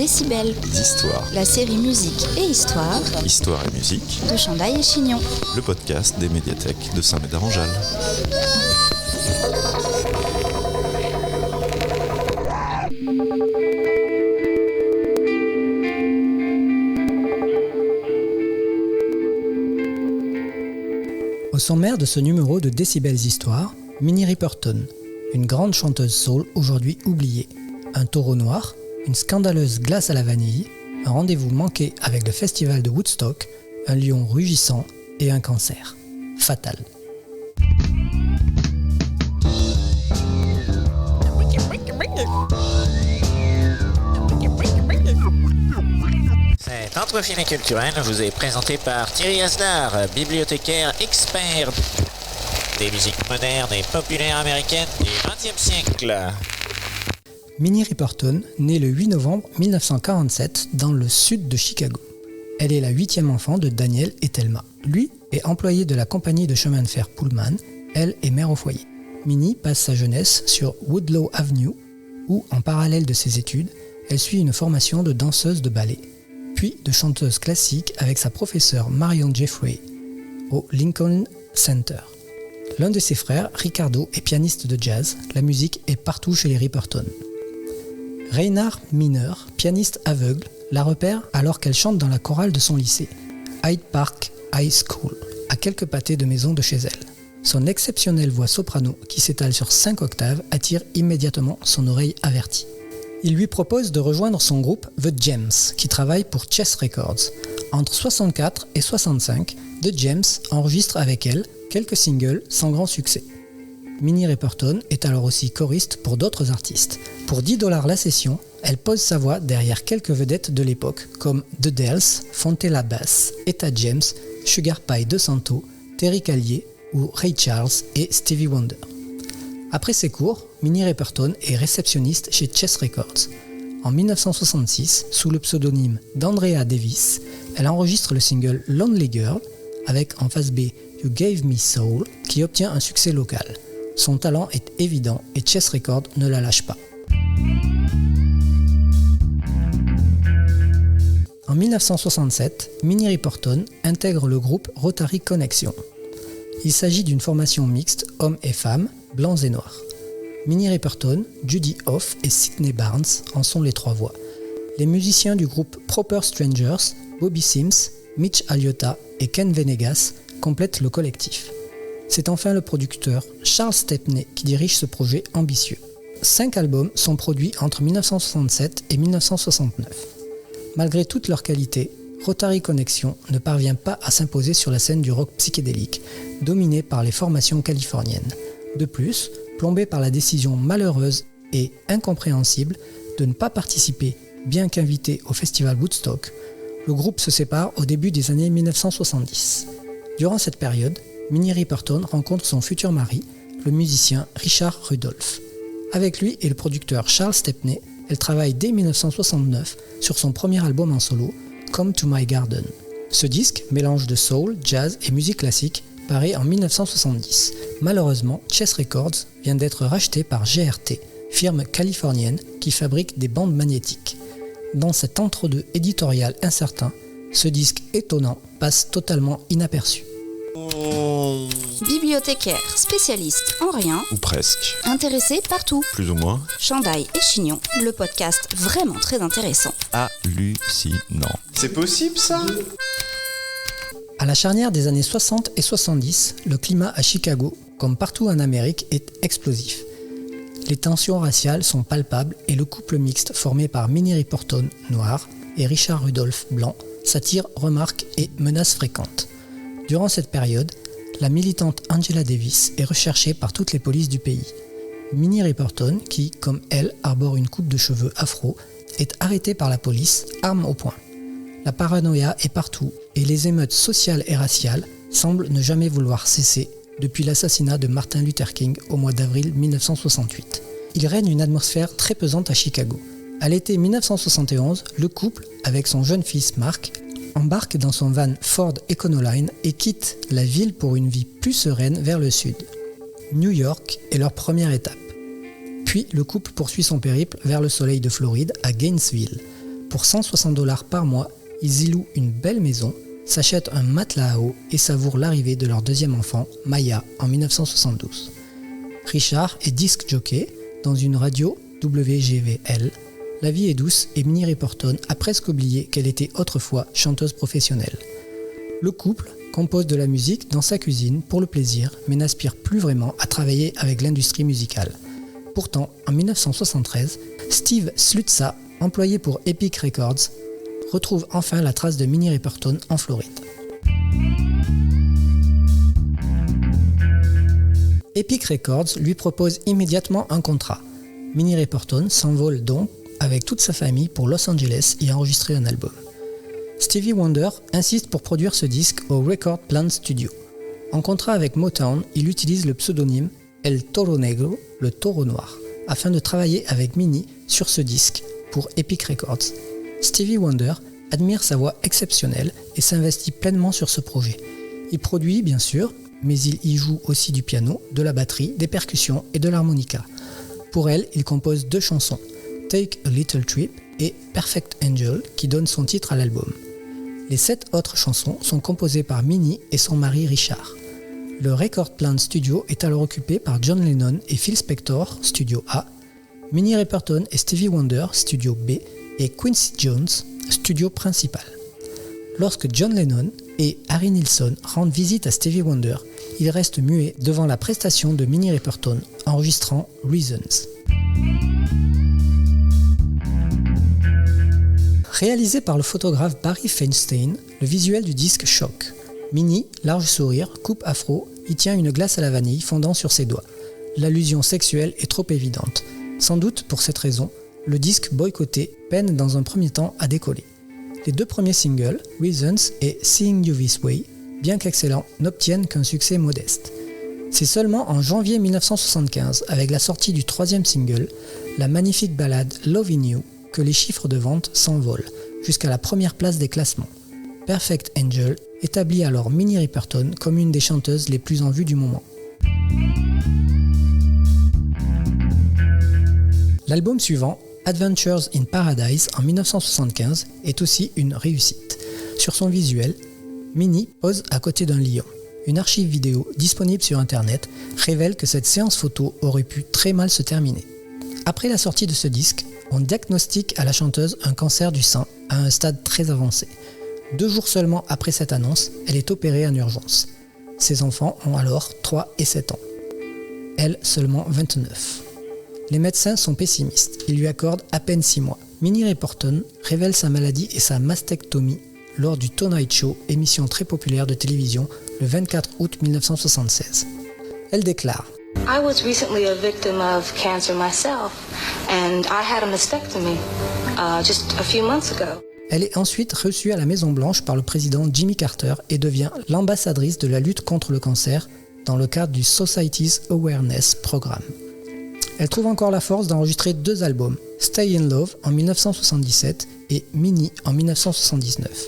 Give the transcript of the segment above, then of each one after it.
Décibels, d'histoire, la série musique et histoire histoire et musique, de Chandail et Chignon. le podcast des médiathèques de Saint-Médard-en-Jalles. Au sommaire de ce numéro de Décibels Histoire, Minnie Riperton, une grande chanteuse soul aujourd'hui oubliée, un taureau noir, une scandaleuse glace à la vanille, un rendez-vous manqué avec le festival de Woodstock, un lion rugissant et un cancer. Fatal. Cet entrefilet culturel vous est présenté par Thierry Asdar, bibliothécaire expert des musiques modernes et populaires américaines du XXe siècle. Minnie Riperton naît le 8 novembre 1947 dans le sud de Chicago. Elle est la 8e enfant de Daniel et Thelma. Lui est employé de la compagnie de chemin de fer Pullman, elle est mère au foyer. Minnie passe sa jeunesse sur Woodlawn Avenue, où, en parallèle de ses études, elle suit une formation de danseuse de ballet, puis de chanteuse classique avec sa professeure Marion Jeffrey au Lincoln Center. L'un de ses frères, Ricardo, est pianiste de jazz. La musique est partout chez les Riperton. Reinhard Miner, pianiste aveugle, la repère alors qu'elle chante dans la chorale de son lycée, Hyde Park High School, à quelques pâtés de maison de chez elle. Son exceptionnelle voix soprano, qui s'étale sur 5 octaves, attire immédiatement son oreille avertie. Il lui propose de rejoindre son groupe The Gems, qui travaille pour Chess Records. Entre 64 et 65, The Gems enregistre avec elle quelques singles sans grand succès. Minnie Riperton est alors aussi choriste pour d'autres artistes. Pour $10 la session, elle pose sa voix derrière quelques vedettes de l'époque comme The Dells, Fontella Bass, Etta James, Sugar Pie DeSanto, Terry Callier ou Ray Charles et Stevie Wonder. Après ses cours, Minnie Riperton est réceptionniste chez Chess Records. En 1966, sous le pseudonyme d'Andrea Davis, elle enregistre le single Lonely Girl avec en face B You Gave Me Soul qui obtient un succès local. Son talent est évident et Chess Records ne la lâche pas. En 1967, Minnie Riperton intègre le groupe Rotary Connection. Il s'agit d'une formation mixte hommes et femmes, blancs et noirs. Minnie Riperton, Judy Hough et Sydney Barnes en sont les 3 voix. Les musiciens du groupe Proper Strangers, Bobby Sims, Mitch Aliotta et Ken Venegas complètent le collectif. C'est enfin le producteur Charles Stepney qui dirige ce projet ambitieux. 5 albums sont produits entre 1967 et 1969. Malgré toute leur qualité, Rotary Connection ne parvient pas à s'imposer sur la scène du rock psychédélique, dominée par les formations californiennes. De plus, plombé par la décision malheureuse et incompréhensible de ne pas participer, bien qu'invité au festival Woodstock, le groupe se sépare au début des années 1970. Durant cette période, Minnie Riperton rencontre son futur mari, le musicien Richard Rudolph. Avec lui et le producteur Charles Stepney, elle travaille dès 1969 sur son premier album en solo, Come to My Garden. Ce disque, mélange de soul, jazz et musique classique, paraît en 1970. Malheureusement, Chess Records vient d'être racheté par GRT, firme californienne qui fabrique des bandes magnétiques. Dans cet entre-deux éditorial incertain, ce disque étonnant passe totalement inaperçu. Bibliothécaire, spécialiste en rien, Ou presque, intéressé partout. plus ou moins, Chandail et Chignon, le podcast vraiment très intéressant. hallucinant. C'est possible ça ? À la charnière des années 60 et 70, le climat à Chicago, comme partout en Amérique, est explosif. Les tensions raciales sont palpables et le couple mixte formé par Minnie Riperton, noire, et Richard Rudolph, blanc, s'attire remarques et menaces fréquentes. Durant cette période, la militante Angela Davis est recherchée par toutes les polices du pays. Minnie Riperton, qui, comme elle, arbore une coupe de cheveux afro, est arrêtée par la police, arme au poing. La paranoïa est partout et les émeutes sociales et raciales semblent ne jamais vouloir cesser depuis l'assassinat de Martin Luther King au mois d'avril 1968. Il règne une atmosphère très pesante à Chicago. À l'été 1971, le couple, avec son jeune fils Mark, embarque dans son van Ford Econoline et quitte la ville pour une vie plus sereine vers le sud. New York est leur première étape. Puis le couple poursuit son périple vers le soleil de Floride à Gainesville. Pour $160 par mois, ils y louent une belle maison, s'achètent un matelas à eau et savourent l'arrivée de leur deuxième enfant, Maya, en 1972. Richard est disc jockey dans une radio WGVL. La vie est douce et Minnie Riperton a presque oublié qu'elle était autrefois chanteuse professionnelle. Le couple compose de la musique dans sa cuisine pour le plaisir, mais n'aspire plus vraiment à travailler avec l'industrie musicale. Pourtant, en 1973, Steve Slutza, employé pour Epic Records, retrouve enfin la trace de Minnie Riperton en Floride. Epic Records lui propose immédiatement un contrat. Minnie Riperton s'envole donc avec toute sa famille pour Los Angeles y enregistrer un album. Stevie Wonder insiste pour produire ce disque au Record Plant Studio. En contrat avec Motown, il utilise le pseudonyme El Toro Negro, le taureau noir, afin de travailler avec Minnie sur ce disque pour Epic Records. Stevie Wonder admire sa voix exceptionnelle et s'investit pleinement sur ce projet. Il produit bien sûr, mais il y joue aussi du piano, de la batterie, des percussions et de l'harmonica. Pour elle, il compose 2 chansons, Take a Little Trip et Perfect Angel, qui donne son titre à l'album. Les 7 autres chansons sont composées par Minnie et son mari Richard. Le Record Plant Studio est alors occupé par John Lennon et Phil Spector, Studio A, Minnie Riperton et Stevie Wonder, Studio B, et Quincy Jones, studio principal. Lorsque John Lennon et Harry Nilsson rendent visite à Stevie Wonder, il reste muet devant la prestation de Minnie Riperton, enregistrant Reasons. Réalisé par le photographe Barry Feinstein, le visuel du disque choque. Minnie, large sourire, coupe afro, y tient une glace à la vanille fondant sur ses doigts. L'allusion sexuelle est trop évidente. Sans doute pour cette raison, le disque boycotté peine dans un premier temps à décoller. Les 2 premiers singles, Reasons et Seeing You This Way, bien qu'excellents, n'obtiennent qu'un succès modeste. C'est seulement en janvier 1975, avec la sortie du 3e single, la magnifique ballade Lovin' You, que les chiffres de vente s'envolent, jusqu'à la première place des classements. Perfect Angel établit alors Minnie Riperton comme une des chanteuses les plus en vue du moment. L'album suivant, Adventures in Paradise en 1975, est aussi une réussite. Sur son visuel, Minnie pose à côté d'un lion. Une archive vidéo disponible sur internet révèle que cette séance photo aurait pu très mal se terminer. Après la sortie de ce disque, on diagnostique à la chanteuse un cancer du sein à un stade très avancé. 2 jours seulement après cette annonce, elle est opérée en urgence. Ses enfants ont alors 3 et 7 ans. Elle, seulement 29. Les médecins sont pessimistes, ils lui accordent à peine 6 mois. Minnie Riperton révèle sa maladie et sa mastectomie lors du Tonight Show, émission très populaire de télévision, le 24 août 1976. Elle déclare « I was recently a victim of cancer myself, and I had a mastectomy just a few months ago. » Elle est ensuite reçue à la Maison-Blanche par le président Jimmy Carter et devient l'ambassadrice de la lutte contre le cancer dans le cadre du Society's Awareness Programme. Elle trouve encore la force d'enregistrer 2 albums, Stay in Love en 1977 et Minnie en 1979,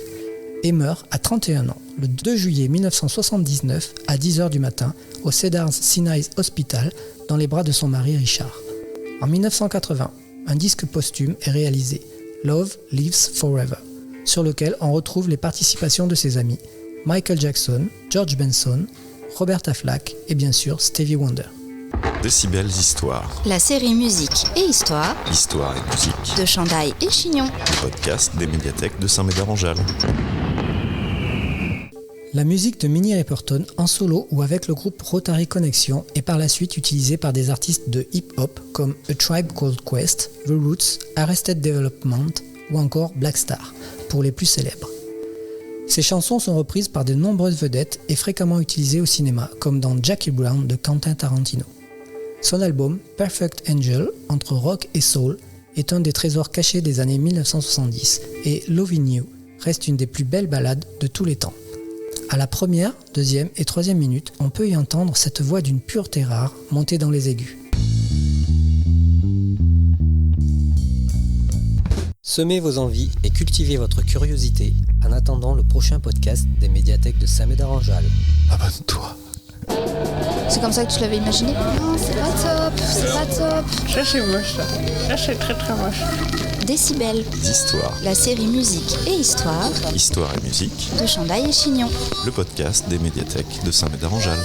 et meurt à 31 ans, le 2 juillet 1979 à 10h du matin au Cedars Sinai Hospital dans les bras de son mari Richard. En 1980, un disque posthume est réalisé, Love Lives Forever, sur lequel on retrouve les participations de ses amis Michael Jackson, George Benson, Roberta Flack et bien sûr Stevie Wonder. Décibels Histoire. La série Musique et Histoire Histoire et musique. de Chandaille et Chignon. Podcast des médiathèques de Saint-Médard-en-Jalles. La musique de Minnie Riperton en solo ou avec le groupe Rotary Connection est par la suite utilisée par des artistes de hip-hop comme A Tribe Called Quest, The Roots, Arrested Development ou encore Black Star, pour les plus célèbres. Ces chansons sont reprises par de nombreuses vedettes et fréquemment utilisées au cinéma, comme dans Jackie Brown de Quentin Tarantino. Son album Perfect Angel, entre rock et soul, est un des trésors cachés des années 1970 et Lovin' You reste une des plus belles ballades de tous les temps. À la première, deuxième et troisième minute, on peut y entendre cette voix d'une pureté rare montée dans les aigus. Semez vos envies et cultivez votre curiosité en attendant le prochain podcast des médiathèques de Saint-Médard-en-Jalles. Abonne-toi. C'est comme ça que tu l'avais imaginé? Non, c'est pas top, c'est pas top. Ça c'est moche ça. Ça c'est très très moche. Décibel, d'histoire. la série musique et histoire Histoire et musique, de Chandaille et Chignon. le podcast des médiathèques de Saint-Médard-en-Jalles.